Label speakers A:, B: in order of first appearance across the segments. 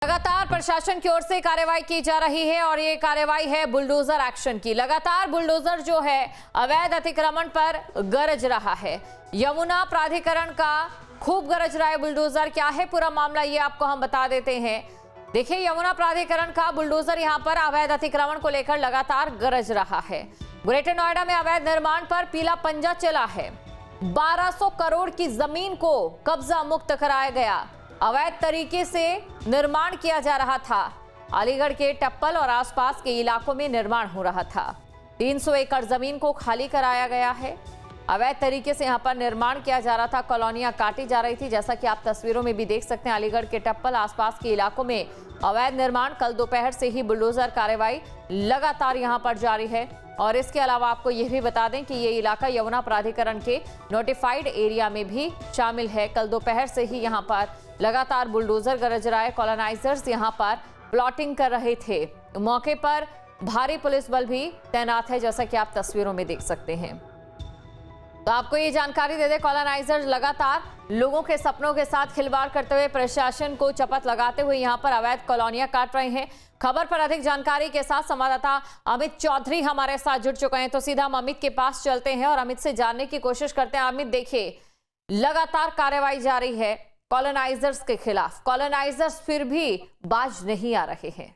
A: लगातार प्रशासन की ओर से कार्रवाई की जा रही है और ये कार्रवाई है बुलडोजर एक्शन की। लगातार बुलडोजर जो है अवैध अतिक्रमण पर गरज रहा है। यमुना प्राधिकरण का खूब गरज रहा है बुलडोजर। क्या है पूरा मामला, ये आपको हम बता देते हैं। देखिए, यमुना प्राधिकरण का बुलडोजर यहां पर अवैध अतिक्रमण को लेकर लगातार गरज रहा है। ग्रेटर नोएडा में अवैध निर्माण पर पीला पंजा चला है। 1200 करोड़ की जमीन को कब्जा मुक्त कराया गया। अवैध तरीके से निर्माण किया जा रहा था। अलीगढ़ के टप्पल और आसपास के इलाकों में निर्माण हो रहा था। 300 एकड़ जमीन को खाली कराया गया है। अवैध तरीके से यहां पर निर्माण किया जा रहा था। कॉलोनियां काटी जा रही थी, जैसा कि आप तस्वीरों में भी देख सकते हैं। अलीगढ़ के टप्पल आसपास के इलाकों में अवैध निर्माण। कल दोपहर से ही बुलडोजर कार्रवाई लगातार यहां पर जारी है। और इसके अलावा आपको यह भी बता दें कि ये इलाका यमुना प्राधिकरण के नोटिफाइड एरिया में भी शामिल है। कल दोपहर से ही यहां पर लगातार बुलडोजर गरज रहा है। कॉलोनाइजर्स यहां पर प्लॉटिंग कर रहे थे। मौके पर भारी पुलिस बल भी तैनात है, जैसा कि आप तस्वीरों में देख सकते हैं। तो आपको ये जानकारी दे दें, कॉलोनाइजर्स लगातार लोगों के सपनों के साथ खिलवाड़ करते हुए प्रशासन को चपत लगाते हुए यहां पर अवैध कॉलोनियां काट रहे हैं। खबर पर अधिक जानकारी के साथ संवाददाता अमित चौधरी हमारे साथ जुड़ चुके हैं। तो सीधा हम अमित के पास चलते हैं और अमित से जानने की कोशिश करते हैं। अमित, देखिए, लगातार कार्रवाई जारी है कॉलोनाइजर्स के खिलाफ। कॉलोनाइजर्स फिर भी बाज नहीं आ रहे हैं।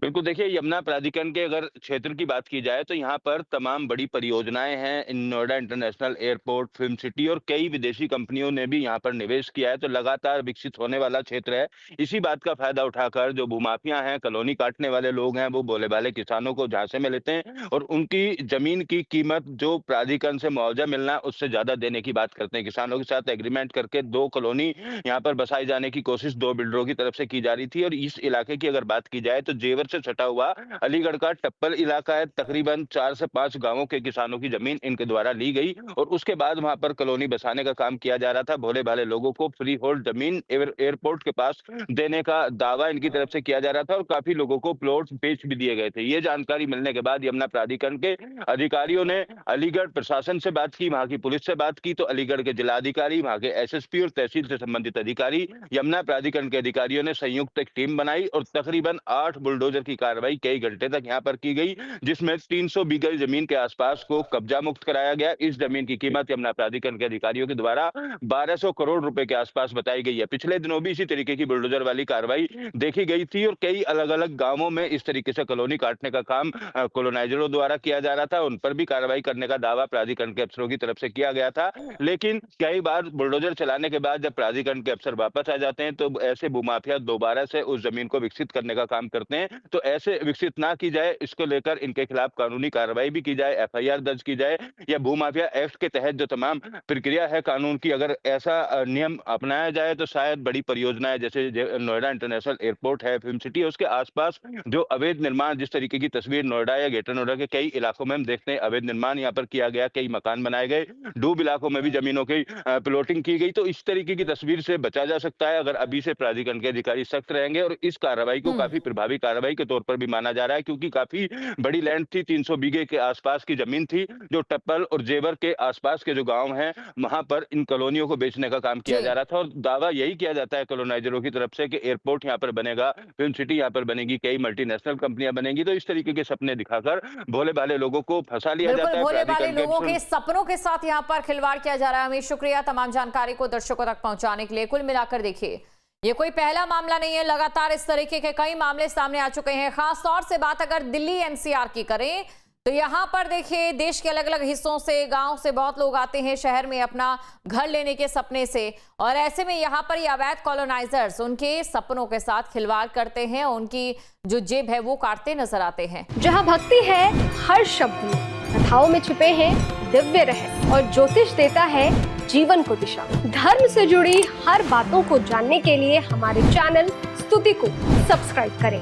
B: बिल्कुल, देखिए, यमुना प्राधिकरण के अगर क्षेत्र की बात की जाए तो यहाँ पर तमाम बड़ी परियोजनाएं हैं। Noida international airport, film city और कई विदेशी कंपनियों ने भी यहाँ पर निवेश किया है, तो लगातार विकसित होने वाला क्षेत्र है। इसी बात का फायदा उठाकर जो भूमाफिया हैं, कॉलोनी काटने वाले लोग हैं, वो भोले भाले किसानों को झांसे में लेते हैं और उनकी जमीन की कीमत जो प्राधिकरण से मुआवजा मिलना है उससे ज्यादा देने की बात करते हैं। किसानों के साथ एग्रीमेंट करके 2 कॉलोनी यहाँ पर बसाई जाने की कोशिश 2 बिल्डरों की तरफ से की जा रही थी। और इस इलाके की अगर बात की जाए तो जेवर से सटा हुआ अलीगढ़ का टप्पल इलाका है। तकरीबन 4 से 5 गांवों के किसानों की जमीन इनके द्वारा ली गई और उसके बाद वहां पर कॉलोनी बसाने का काम किया जा रहा था। भोले भाले लोगों को फ्री होल्ड जमीन एयरपोर्ट के पास देने का दावा इनकी तरफ से किया जा रहा था और काफी लोगों को प्लॉट बेच भी दिए गए थे। ये जानकारी मिलने के बाद यमुना प्राधिकरण के अधिकारियों ने अलीगढ़ प्रशासन से बात की, वहां की पुलिस से बात की। तो अलीगढ़ के जिलाधिकारी, वहां के एसएसपी और तहसील से संबंधित अधिकारी, यमुना प्राधिकरण के अधिकारियों ने संयुक्त एक टीम बनाई और तकरीबन 8 बुलडोजर की कार्रवाई कई घंटे तक यहां पर की गई, जिसमें 300 बीघा जमीन के आसपास को कब्जा मुक्त कराया गया। इस जमीन की कीमत यमुना प्राधिकरण के अधिकारियों के द्वारा 1200 करोड़ रुपए के आसपास बताई गई है। पिछले दिनों भी इसी तरीके की बुलडोजर वाली कार्रवाई देखी गई थी और कई अलग अलग गांवों में इस तरीके से कॉलोनी काटने का काम कॉलोनाइजरों द्वारा किया जा रहा था। उन पर भी कार्रवाई करने का दावा प्राधिकरण के अफसरों की तरफ से किया गया था। लेकिन कई बार बुलडोजर चलाने के बाद जब प्राधिकरण के अफसर वापस आ जाते हैं तो ऐसे भूमाफिया दोबारा से उस जमीन को विकसित करने का काम करते हैं। तो ऐसे विकसित ना की जाए, इसको लेकर इनके खिलाफ कानूनी कार्रवाई भी की जाए, एफआईआर दर्ज की जाए या भूमाफिया एक्ट के तहत जो तमाम प्रक्रिया है कानून की, अगर ऐसा नियम अपनाया जाए तो शायद बड़ी परियोजनाएं जैसे नोएडा इंटरनेशनल एयरपोर्ट है, फिल्म सिटी है, उसके आसपास जो अवैध निर्माण, जिस तरीके की तस्वीर नोएडा या ग्रेटर नोएडा के कई इलाकों में हम देखते हैं अवैध निर्माण यहाँ पर किया गया, कई मकान बनाए गए, डूब इलाकों में भी जमीनों की प्लॉटिंग की गई। तो इस तरीके की तस्वीर से बचा जा सकता है अगर अभी से प्राधिकरण के अधिकारी सख्त रहेंगे। और इस कार्रवाई को काफी प्रभावी कार्रवाई के तौर पर भी माना जा रहा है, क्योंकि काफी बड़ी लैंड थी, 300 बीघे के आसपास की जमीन थी, जो टप्पल और जेवर के आसपास के जो गांव हैं वहां पर इन कॉलोनियों को बेचने का काम किया जा रहा था। और दावा यही किया जाता है कॉलोनाइजरों की तरफ से कि एयरपोर्ट यहाँ पर बनेगा, फिल्म सिटी यहाँ पर बनेगी, कई मल्टीनेशनल कंपनियां बनेंगी। तो इस तरीके के सपने दिखाकर भोले भाले लोगों को फंसा लिया जाता है।
A: भोले भाले लोगों के सपनों के साथ यहाँ पर खिलवाड़ किया जा रहा है। हमें शुक्रिया तमाम जानकारी को दर्शकों तक पहुंचाने के लिए। कुल मिलाकर देखिए, ये कोई पहला मामला नहीं है। लगातार इस तरीके के कई मामले सामने आ चुके हैं। खास तौर से बात अगर दिल्ली एनसीआर की करें तो यहां पर देखिए, देश के अलग अलग हिस्सों से, गांव से बहुत लोग आते हैं शहर में अपना घर लेने के सपने से। और ऐसे में यहां पर ये अवैध कॉलोनाइजर्स उनके सपनों के साथ खिलवाड़ करते हैं, उनकी जो जेब है वो काटते नजर आते हैं।
C: जहां भक्ति है हर शब्द में, कथाओं में छिपे हैं दिव्य रहस्य और ज्योतिष देता है जीवन को दिशा। धर्म से जुड़ी हर बातों को जानने के लिए हमारे चैनल स्तुति को सब्सक्राइब करें।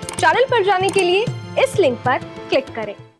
C: चैनल पर जाने के लिए इस लिंक पर क्लिक करें।